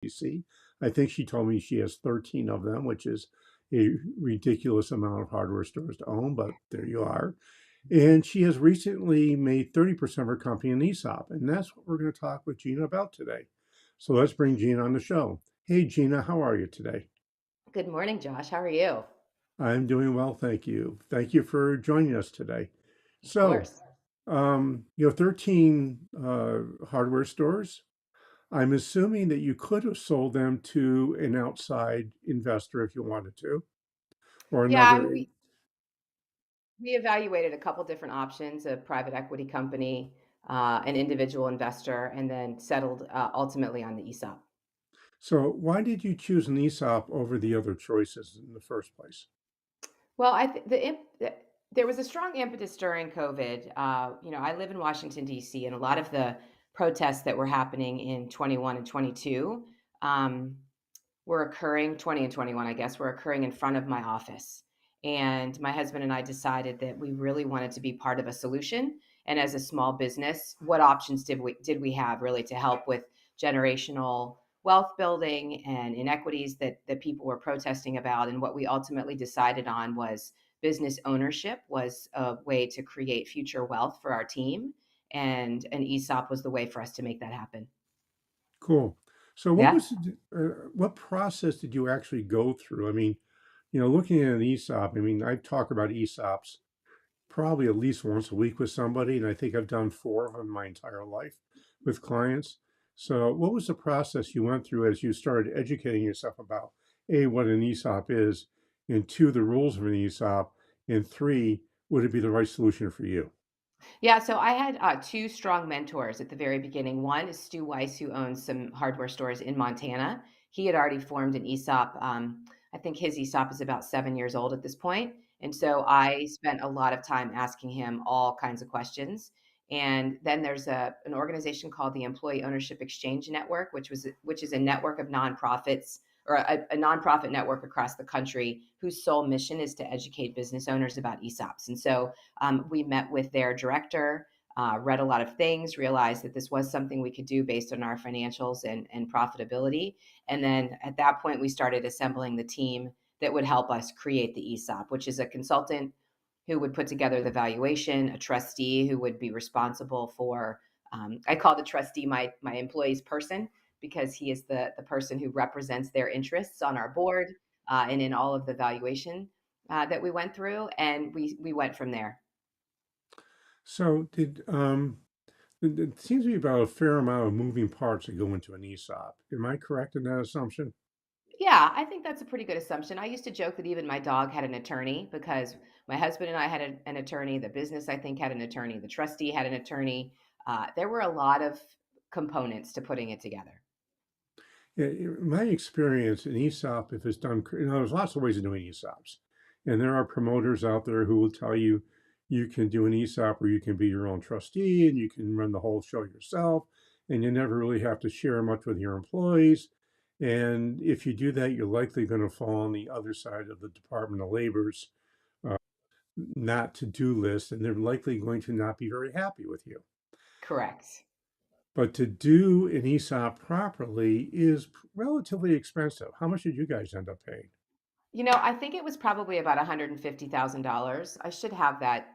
DC. I think she told me she has 13 of them, which is a ridiculous amount of hardware stores to own, but there you are. And she has recently made 30% of her company an ESOP. And that's what we're going to talk with Gina about today. So let's bring Gina on the show. Hey, Gina, how are you today? Good morning, Josh. How are you? I'm doing well, thank you. Thank you for joining us today. Of So, course. you have 13 hardware stores. I'm assuming that you could have sold them to an outside investor if you wanted to, or Yeah, I another. mean, we evaluated a couple different options, a private equity company, an individual investor, and then settled ultimately on the ESOP. So, why did you choose an ESOP over the other choices in the first place? Well, there was a strong impetus during COVID. I live in Washington D.C., and a lot of the protests that were happening in 21 and 22 um, were occurring 20 and 21, I guess, were occurring in front of my office. And my husband and I decided that we really wanted to be part of a solution. And as a small business, what options did we have really to help with generational wealth building and inequities that people were protesting about? And what we ultimately decided on was business ownership was a way to create future wealth for our team. And an ESOP was the way for us to make that happen. Cool. So, Yeah. what process did you actually go through? I mean, looking at an ESOP, I mean, I talk about ESOPs probably at least once a week with somebody, and I think I've done four of them my entire life with clients. So, what was the process you went through as you started educating yourself about A, what an ESOP is, and two, the rules of an ESOP, and three, would it be the right solution for you? Yeah, so I had two strong mentors at the very beginning. One is Stu Weiss, who owns some hardware stores in Montana. He had already formed an ESOP. I think his ESOP is about 7 years old at this point. And so I spent a lot of time asking him all kinds of questions. And then there's an organization called the Employee Ownership Exchange Network, which is a network of nonprofits or a nonprofit network across the country whose sole mission is to educate business owners about ESOPs. And so we met with their director, read a lot of things, realized that this was something we could do based on our financials and profitability. And then at that point, we started assembling the team that would help us create the ESOP, which is a consultant who would put together the valuation, a trustee who would be responsible for. I call the trustee my employee's person because he is the person who represents their interests on our board and in all of the valuation that we went through, and we went from there. So, it seems to be about a fair amount of moving parts that go into an ESOP. Am I correct in that assumption? Yeah, I think that's a pretty good assumption. I used to joke that even my dog had an attorney because my husband and I had an attorney. The business, I think, had an attorney. The trustee had an attorney. There were a lot of components to putting it together. Yeah, in my experience, an ESOP, if it's done, there's lots of ways of doing ESOPs. And there are promoters out there who will tell you you can do an ESOP where you can be your own trustee and you can run the whole show yourself, and you never really have to share much with your employees. And if you do that, you're likely going to fall on the other side of the Department of Labor's uh, not to do list, and they're likely going to not be very happy with you. Correct. But to do an ESOP properly is relatively expensive. How much did you guys end up paying? I think it was probably about $150,000. I should have that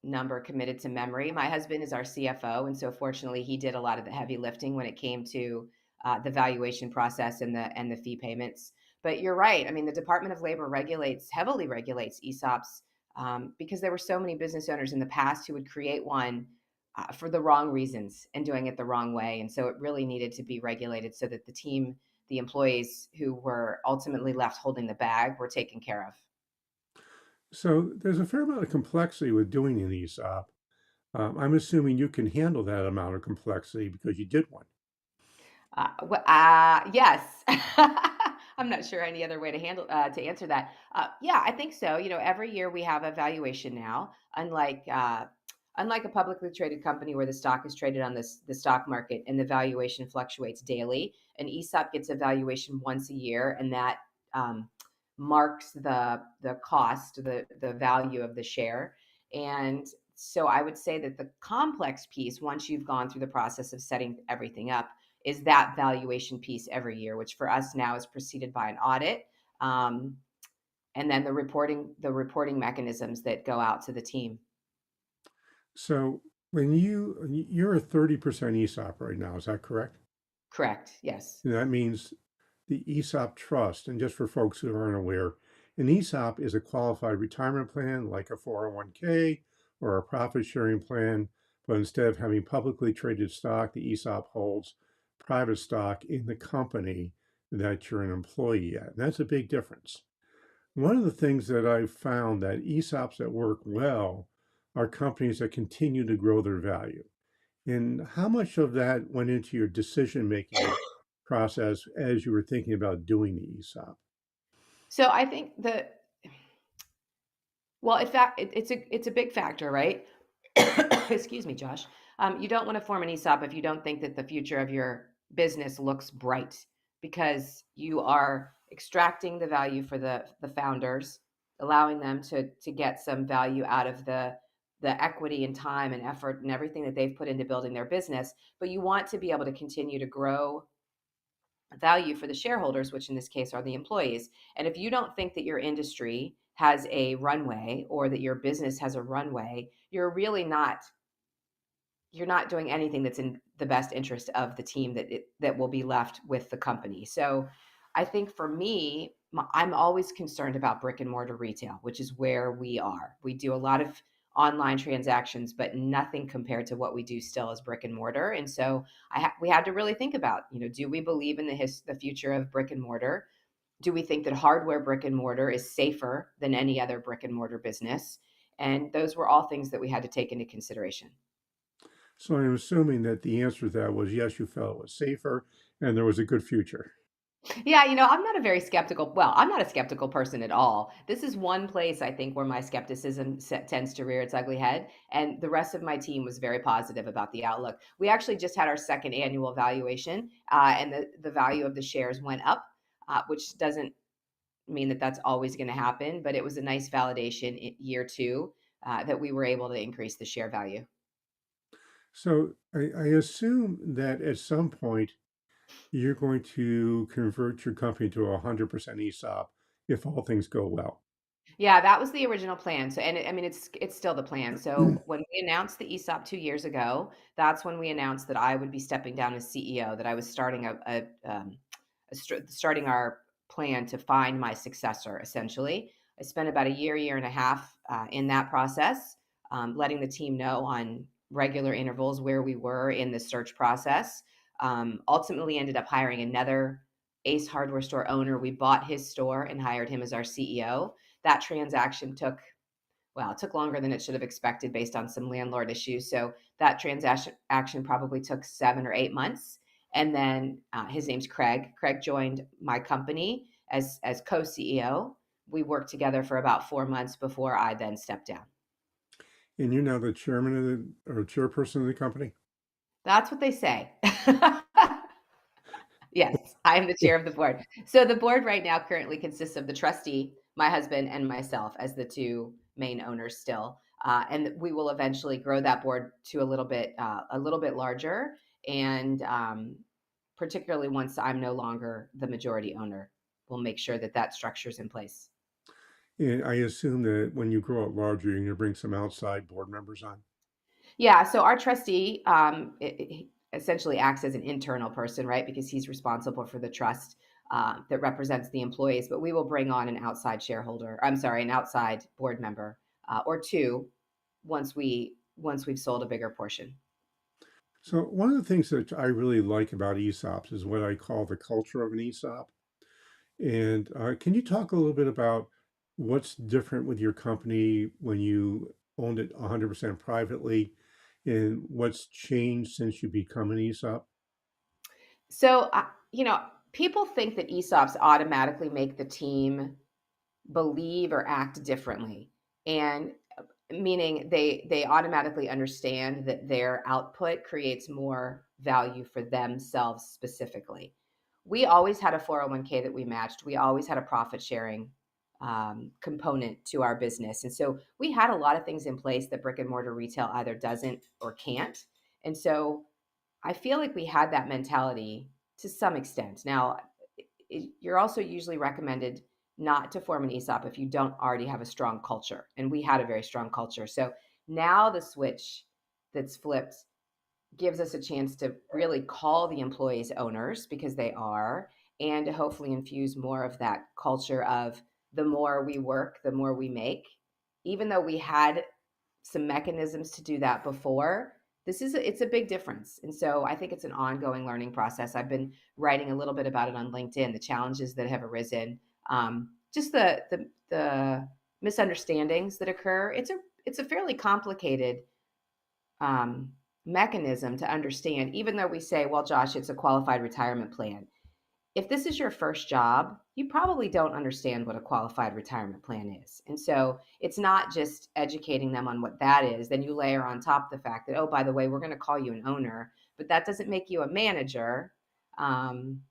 number committed to memory. My husband is our CFO, and so fortunately, he did a lot of the heavy lifting when it came to the valuation process and the fee payments. But you're right. I mean, the Department of Labor heavily regulates ESOPs because there were so many business owners in the past who would create one for the wrong reasons and doing it the wrong way, and so it really needed to be regulated so that the employees who were ultimately left holding the bag were taken care of. So there's a fair amount of complexity with doing an ESOP. I'm assuming you can handle that amount of complexity because you did one. Yes. I'm not sure any other way to answer that. Yeah, I think so. Every year we have a valuation now, unlike a publicly traded company where the stock is traded on the stock market and the valuation fluctuates daily. An ESOP gets a valuation once a year, and that um, marks the cost, the value of the share. And so I would say that the complex piece, once you've gone through the process of setting everything up, is that valuation piece every year, which for us now is preceded by an audit. Um, and then the reporting mechanisms that go out to the team. So you're a 30% ESOP right now, is that correct? Correct. Yes. And that means the ESOP trust, and just for folks who aren't aware, an ESOP is a qualified retirement plan like a 401k or a profit sharing plan, but instead of having publicly traded stock, the ESOP holds private stock in the company that you're an employee at. And that's a big difference. One of the things that I've found that ESOPs that work well are companies that continue to grow their value. And how much of that went into your decision making process as you were thinking about doing the ESOP? So I think well, in fact, it's a big factor, right? Excuse me, Josh. You don't want to form an ESOP if you don't think that the future of your business looks bright, because you are extracting the value for the founders, allowing them to get some value out of the equity and time and effort and everything that they've put into building their business. But you want to be able to continue to grow value for the shareholders, which in this case are the employees. And if you don't think that your industry has a runway or that your business has a runway, you're not doing anything that's in the best interest of the team that will be left with the company. So I think for me, I'm always concerned about brick and mortar retail, which is where we are. We do a lot of online transactions, but nothing compared to what we do still as brick and mortar. And so we had to really think about, do we believe in the future of brick and mortar? Do we think that hardware brick and mortar is safer than any other brick and mortar business? And those were all things that we had to take into consideration. So I'm assuming that the answer to that was yes, you felt it was safer and there was a good future. Yeah, I'm not a skeptical person at all. This is one place I think where my skepticism tends to rear its ugly head. And the rest of my team was very positive about the outlook. We actually just had our second annual valuation, and the value of the shares went up, which doesn't mean that that's always going to happen, but it was a nice validation in year two, that we were able to increase the share value. So I assume that at some point you're going to convert your company to 100% ESOP if all things go well. Yeah, that was the original plan. So, and I mean, it's still the plan. So, when we announced the ESOP 2 years ago, that's when we announced that I would be stepping down as CEO. That I was starting our plan to find my successor. Essentially, I spent about a year and a half in that process, letting the team know on regular intervals where we were in the search process. Ultimately, ended up hiring another Ace Hardware store owner. We bought his store and hired him as our CEO. That transaction took longer than it should have expected based on some landlord issues. So that transaction action probably took 7 or 8 months. And then his name's Craig. Craig joined my company as co-CEO. We worked together for about 4 months before I then stepped down. And you're now the chairman of the or chairperson of the company. That's what they say. Yes, I am the chair of the board. So the board right now currently consists of the trustee, my husband, and myself as the two main owners still. And we will eventually grow that board to a little bit larger, and particularly once I'm no longer the majority owner, we'll make sure that that structure is in place. And I assume that when you grow it larger, you're going to bring some outside board members on. Yeah, so our trustee essentially acts as an internal person, right? Because he's responsible for the trust that represents the employees. But we will bring on an outside shareholder. I'm sorry, an outside board member or two once we've sold a bigger portion. So one of the things that I really like about ESOPs is what I call the culture of an ESOP. And can you talk a little bit about what's different with your company when you owned it 100% privately and what's changed since you become an ESOP? So, people think that ESOPs automatically make the team believe or act differently, and meaning they automatically understand that their output creates more value for themselves specifically. We always had a 401k that we matched. We always had a profit sharing component to our business, and so we had a lot of things in place that brick and mortar retail either doesn't or can't. And so I feel like we had that mentality to some extent. Now, you're also usually recommended not to form an ESOP if you don't already have a strong culture. And we had a very strong culture. So now the switch that's flipped gives us a chance to really call the employees owners because they are, and to hopefully infuse more of that culture of the more we work, the more we make. Even though we had some mechanisms to do that before, it's a big difference. And so I think it's an ongoing learning process. I've been writing a little bit about it on LinkedIn, the challenges that have arisen, just the misunderstandings that occur. It's a fairly complicated um, mechanism to understand, even though we say, well, Josh, it's a qualified retirement plan. If this is your first job, you probably don't understand what a qualified retirement plan is. And so it's not just educating them on what that is. Then you layer on top the fact that, oh, by the way, we're going to call you an owner, but that doesn't make you a manager. Um,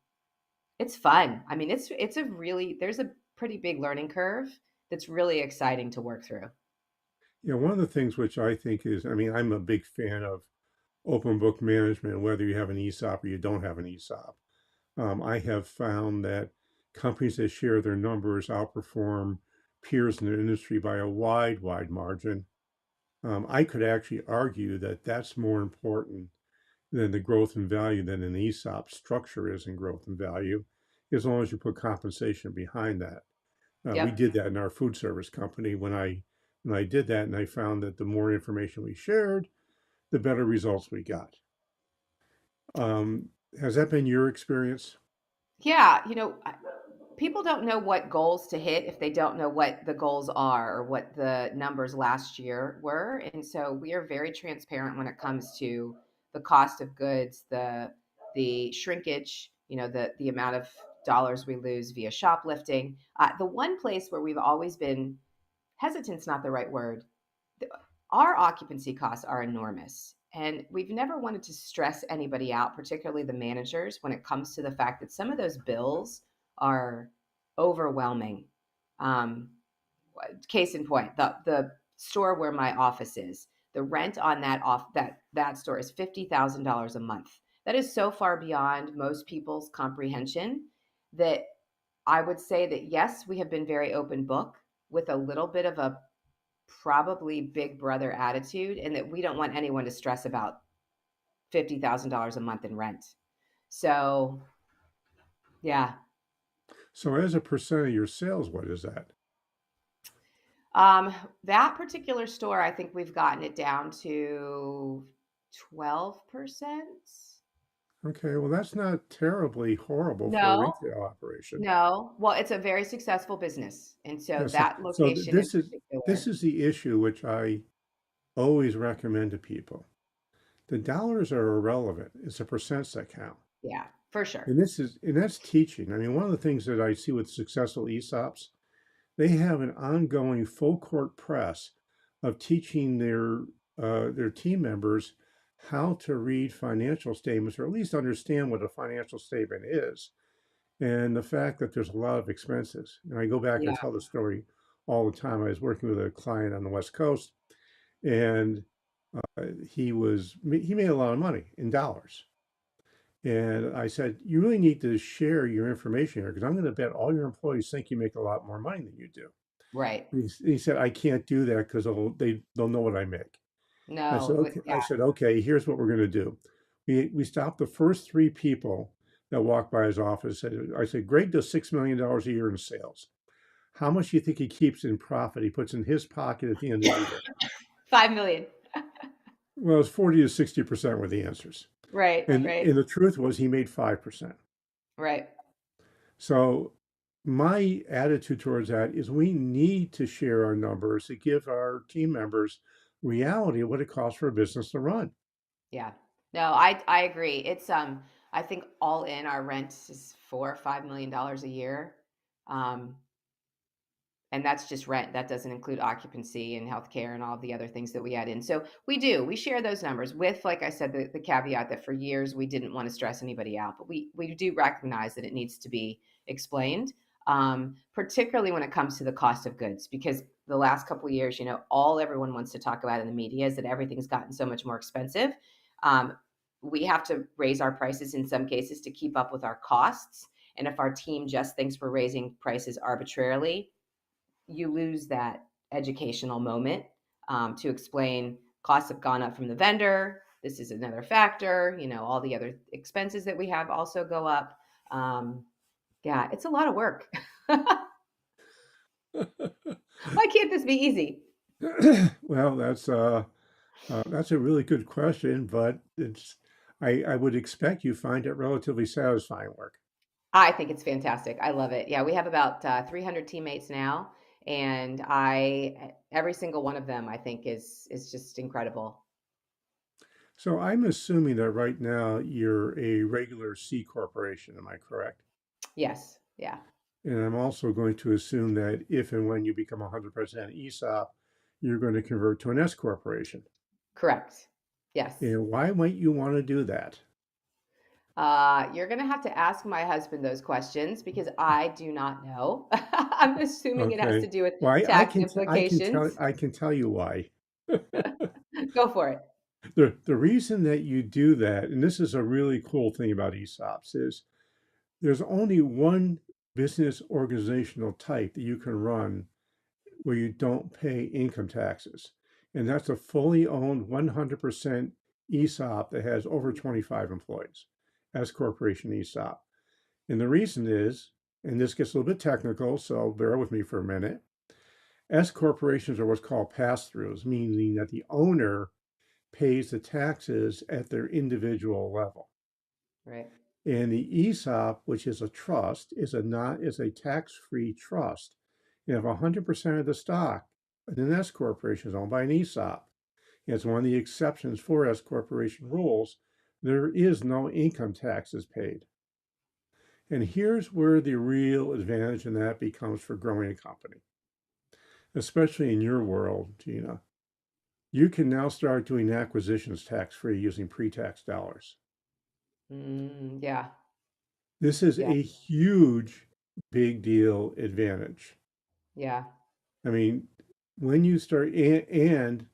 it's fun. I mean, it's a really there's a pretty big learning curve that's really exciting to work through. Yeah, one of the things which I think is, I mean, I'm a big fan of open book management, whether you have an ESOP or you don't have an ESOP. I have found that companies that share their numbers outperform peers in the industry by a wide, wide margin. I could actually argue that that's more important than the growth and value than an ESOP structure is in growth and value, as long as you put compensation behind that. We Yep. did that in our food service company when I did that, and I found that the more information we shared, the better results we got. Has that been your experience? Yeah, people don't know what goals to hit if they don't know what the goals are or what the numbers last year were. And so we are very transparent when it comes to the cost of goods, the shrinkage, the amount of dollars we lose via shoplifting. The one place where we've always been hesitant's not the right word. Our occupancy costs are enormous. And we've never wanted to stress anybody out, particularly the managers, when it comes to the fact that some of those bills are overwhelming. Um, Case in point, the store where my office is, the rent on that store is $50,000 a month. That is so far beyond most people's comprehension that I would say that yes, we have been very open book with a little bit of a probably big brother attitude, and that we don't want anyone to stress about $50,000 a month in rent. So, yeah. So, as a percent of your sales, what is that? Um, that particular store, I think we've gotten it down to 12%. Okay, well, that's not terribly horrible for a No, retail operation. no. Well, it's a very successful business. And so Yeah, that location in this particular, is the issue which I always recommend to people. The dollars are irrelevant. It's the percents that count. yeah, for sure. And that's teaching. I mean, one of the things that I see with successful ESOPs, they have an ongoing full court press of teaching their team members how to read financial statements or at least understand what a financial statement is and the fact that there's a lot of expenses. And I go back and Yeah, tell the story all the time. I was working with a client on the West Coast, and he made a lot of money in dollars. And I said, you really need to share your information here because I'm going to bet all your employees think you make a lot more money than you do. right. He said, I can't do that because they'll know what I make. No, I yeah, said, okay, here's what we're going to do. We stopped the first three people that walked by his office. I said, Greg does $6 million a year in sales. How much do you think he keeps in profit? He puts in his pocket at the end of the year. 5 million. Well, it's 40 to 60% were the answers. Right, right, And the truth was he made 5%. right. So my attitude towards that is we need to share our numbers to give our team members reality of what it costs for a business to run. Yeah. No, I agree. I think all in our rent is $4 or $5 million a year. Um, and that's just rent. That doesn't include occupancy and healthcare and all the other things that we add in. So we share those numbers with, like I said, the caveat that for years we didn't want to stress anybody out, but we do recognize that it needs to be explained, particularly when it comes to the cost of goods, because the last couple of years, all everyone wants to talk about in the media is that everything's gotten so much more expensive. Um, we have to raise our prices in some cases to keep up with our costs. And if our team just thinks we're raising prices arbitrarily, you lose that educational moment to explain costs have gone up from the vendor. This is another factor. All the other expenses that we have also go up. Yeah, it's a lot of work. Why can't this be easy? Well, that's a really good question, but I would expect you find it relatively satisfying work. I think it's fantastic. I love it. Yeah, we have about 300 teammates now, and every single one of them I think is just incredible. So I'm assuming that right now you're a regular C corporation, am I correct? Yes. Yeah. And I'm also going to assume that if and when you become 100% ESOP, you're going to convert to an S corporation. Correct. Yes. And why might you want to do that? You're gonna have to ask my husband those questions because I do not know. I'm assuming it has to Okay. do with Well, tax implications. I can tell you why. Go for it. The reason that you do that, and this is a really cool thing about ESOPs, is there's only one business organizational type that you can run where you don't pay income taxes. And that's a fully owned 100% ESOP that has over 25 employees as corporation ESOP. And the reason is, and this gets a little bit technical, so bear with me for a minute. S corporations are what's called pass-throughs, meaning that the owner pays the taxes at their individual level. Right. And the ESOP, which is a trust, is a tax-free trust. And if 100% of the stock in an S corporation is owned by an ESOP, and it's one of the exceptions for S corporation rules, there is no income taxes paid. And here's where the real advantage in that becomes for growing a company, especially in your world, Gina. You can now start doing acquisitions tax-free using pre-tax dollars. Yeah. This is Yeah. a huge, big deal advantage. Yeah. I mean, when you start, and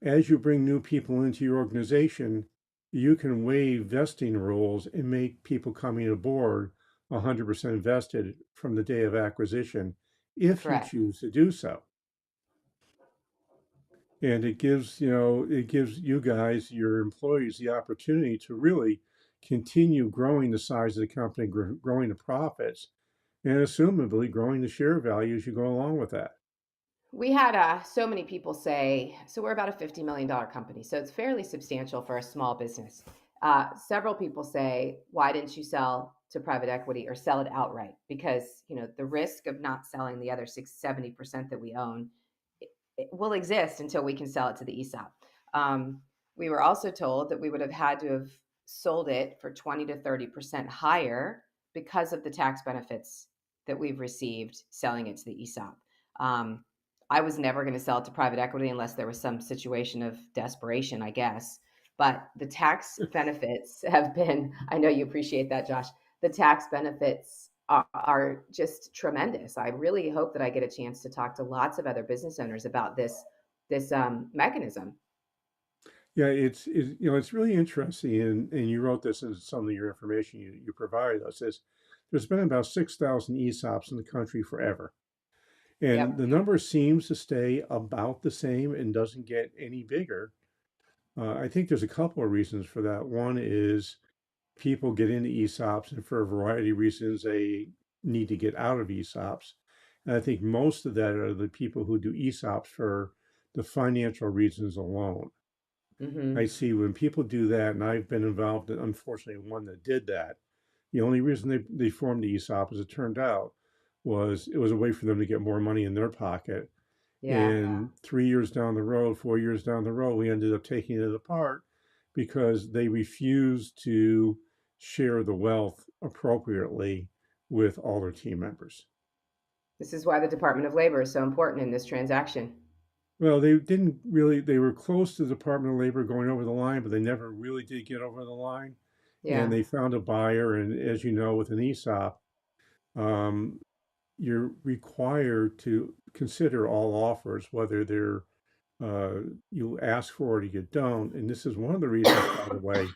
as you bring new people into your organization, you can waive vesting rules and make people coming aboard 100% vested from the day of acquisition if you Correct. choose to do so. And it gives you guys, your employees, the opportunity to really continue growing the size of the company, growing the profits, and assumably growing the share value as you go along with that. We had so many people say, so we're about a $50 million company, so it's fairly substantial for a small business. Several people say, why didn't you sell to private equity or sell it outright? Because the risk of not selling the other 70% that we own it will exist until we can sell it to the ESOP. We were also told that we would have had to have sold it for 20 to 30% higher because of the tax benefits that we've received selling it to the ESOP. Um, I was never going to sell it to private equity unless there was some situation of desperation, I guess. But the tax benefits have been, I know you appreciate that, Josh. The tax benefits are just tremendous. I really hope that I get a chance to talk to lots of other business owners about this mechanism. Yeah, it's really interesting, and you wrote this in some of your information you provided us. Is there's been about 6,000 ESOPs in the country forever, and Yep. the number seems to stay about the same and doesn't get any bigger. I think there's a couple of reasons for that. One is people get into ESOPs, and for a variety of reasons, they need to get out of ESOPs. And I think most of that are the people who do ESOPs for the financial reasons alone. I Hmm. see when people do that, and I've been involved in, unfortunately, one that did that. The only reason they formed the ESOP, as it turned out, was it was a way for them to get more money in their pocket. Yeah. And 3 years down the road, 4 years down the road, we ended up taking it apart because they refused to share the wealth appropriately with all their team members. This is why the Department of Labor is so important in this transaction. Well, they didn't really, they were close to the Department of Labor going over the line, but they never really did get over the line. And Yeah. they found a buyer. And as you know, with an ESOP, um, you're required to consider all offers, whether you ask for it or you don't. And this is one of the reasons, by the way.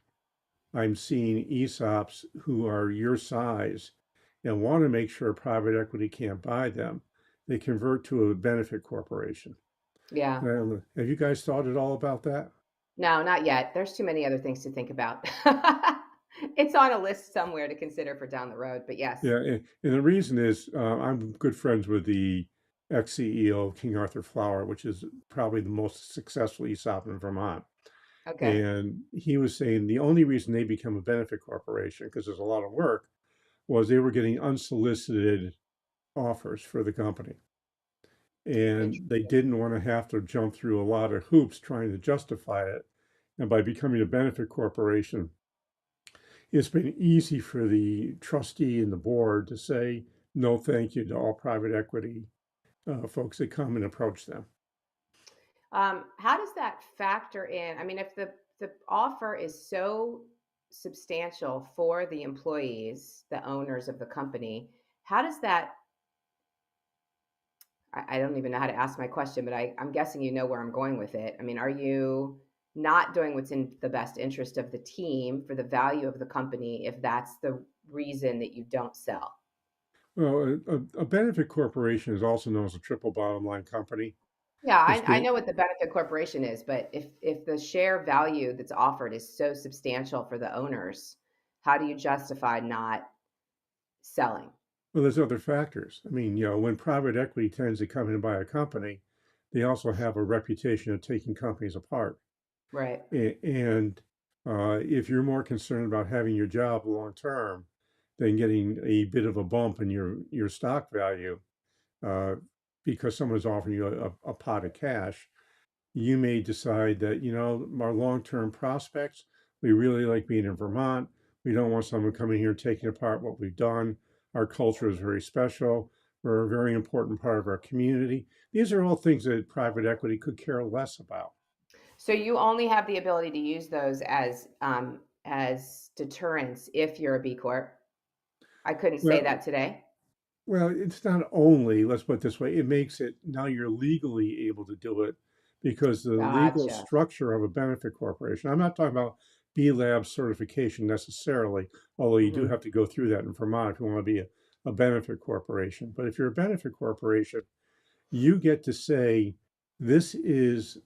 I'm seeing ESOPs who are your size and want to make sure private equity can't buy them. They convert to a benefit corporation. Yeah. Have you guys thought at all about that? No, not yet. There's too many other things to think about. It's on a list somewhere to consider for down the road, but yes. Yeah, and the reason is I'm good friends with the ex-CEO of King Arthur Flour, which is probably the most successful ESOP in Vermont. Okay. And he was saying the only reason they become a benefit corporation, because there's a lot of work, was they were getting unsolicited offers for the company. And they Interesting. didn't want to have to jump through a lot of hoops trying to justify it. And by becoming a benefit corporation, it's been easy for the trustee and the board to say no thank you to all private equity folks that come and approach them. How does that factor in? I mean, if the offer is so substantial for the employees, the owners of the company, how does that I don't even know how to ask my question, but I'm guessing you know where I'm going with it. I mean, are you not doing what's in the best interest of the team for the value of the company if that's the reason that you don't sell? Well, a benefit corporation is also known as a triple bottom line company. Yeah, It's I the know what the benefit corporation is, but if the share value that's offered is so substantial for the owners, how do you justify not selling? Well, there's other factors. I mean, when private equity tends to come in and buy a company, they also have a reputation of taking companies apart. Right, And if you're more concerned about having your job long term than getting a bit of a bump in your stock value uh, because someone's offering you a pot of cash, you may decide that, our long-term prospects, we really like being in Vermont. We don't want someone coming here and taking apart what we've done. Our culture is very special. We're a very important part of our community. These are all things that private equity could care less about. so you only have the ability to use those as deterrents if you're a B Corp. I couldn't say Well, that today. Well, it's not only, let's put it this way, it makes it now you're legally able to do it because the legal Gotcha. structure of a benefit corporation, I'm not talking about B Lab certification necessarily, although you do Mhm. have to go through that in Vermont if you want to be a benefit corporation. But if you're a benefit corporation, you get to say, this is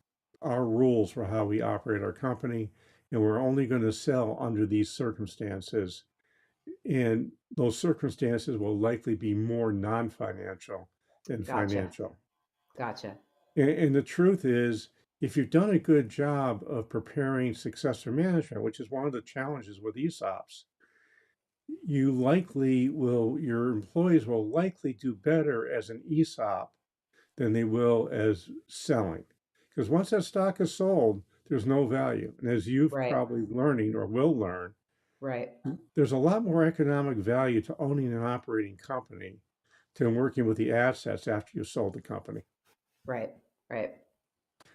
our rules for how we operate our company, and we're only going to sell under these circumstances, and those circumstances will likely be more non-financial than Gotcha. financial. Gotcha. And the truth is, if you've done a good job of preparing successor management, which is one of the challenges with ESOPs, your employees will likely do better as an ESOP than they will as selling. Because once that stock is sold, there's no value. And as you've Right. probably learning or will learn, Right. there's a lot more economic value to owning an operating company than working with the assets after you sold the company, Right. Right.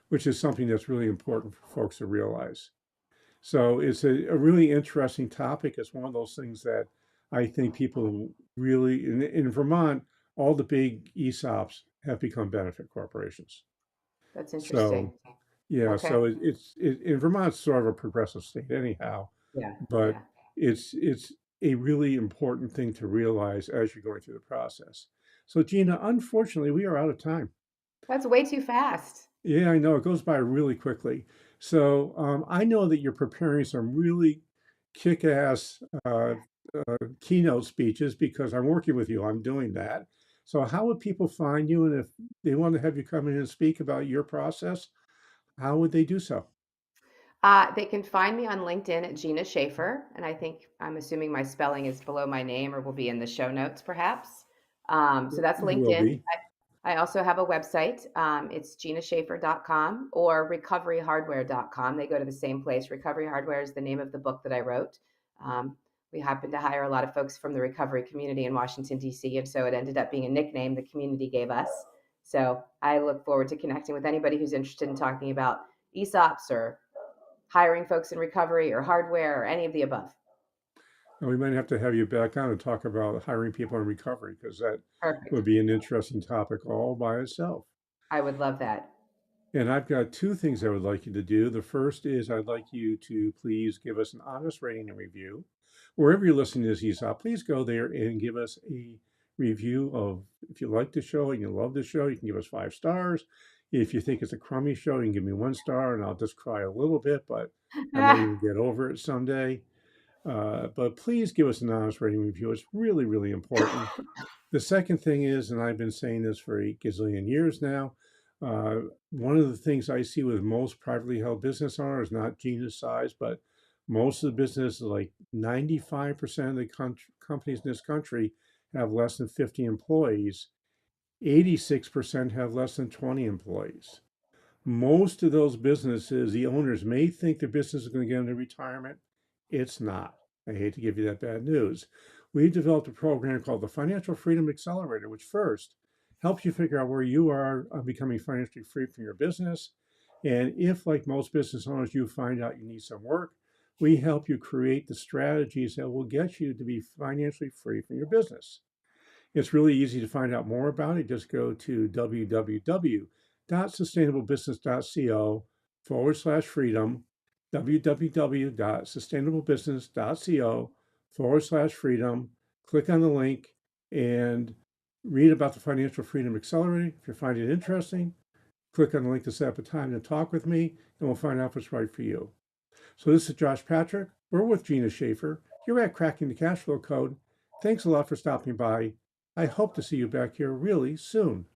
which is something that's really important for folks to realize. So it's a really interesting topic. It's one of those things that I think people really, in Vermont, all the big ESOPs have become benefit corporations. That's So interesting. yeah, Okay. so in Vermont's sort of a progressive state anyhow, Yeah. but Yeah. it's a really important thing to realize as you're going through the process. So Gina, unfortunately, we are out of time. That's way too fast. Yeah, I know it goes by really quickly. So I know that you're preparing some really kick-ass keynote speeches because I'm working with you. I'm doing that. So how would people find you, and if they want to have you come in and speak about your process, how would they do so? They can find me on LinkedIn at Gina Schaefer, and I'm assuming my spelling is below my name or will be in the show notes, perhaps. So that's It will LinkedIn. be. I also have a website. It's ginaschaefer.com or recoveryhardware.com. They go to the same place. Recovery Hardware is the name of the book that I wrote. Um, we happen to hire a lot of folks from the recovery community in Washington, D.C., and so it ended up being a nickname the community gave us. So I look forward to connecting with anybody who's interested in talking about ESOPs or hiring folks in recovery or hardware or any of the above. And we might have to have you back on and talk about hiring people in recovery because that Perfect. would be an interesting topic all by itself. I would love that. And I've got two things I would like you to do. The first is I'd like you to please give us an honest rating and review. Wherever you're listening to this ESOP, please go there and give us a review of if you like the show and you love the show, you can give us 5 stars. If you think it's a crummy show, you can give me 1 star and I'll just cry a little bit, but I might even get over it someday. But please give us an honest rating review. It's really, really important. The second thing is, and I've been saying this for a gazillion years now, uh, one of the things I see with most privately held business owners, not genius size, but most of the businesses, like 95% of the companies in this country, have less than 50 employees. 86% have less than 20 employees. Most of those businesses, the owners may think the business is going to get into retirement. It's not. I hate to give you that bad news. We developed a program called the Financial Freedom Accelerator, which first helps you figure out where you are on becoming financially free from your business. And if, like most business owners, you find out you need some work, we help you create the strategies that will get you to be financially free from your business. It's really easy to find out more about it. Just go to www.sustainablebusiness.co/freedom, www.sustainablebusiness.co/freedom. Click on the link and read about the Financial Freedom Accelerator. If you find it interesting, click on the link to set up a time to talk with me, and we'll find out if it's right for you. So this is Josh Patrick. We're with Gina Schaefer. You're at Cracking the Cash Flow Code. Thanks a lot for stopping by. I hope to see you back here really soon.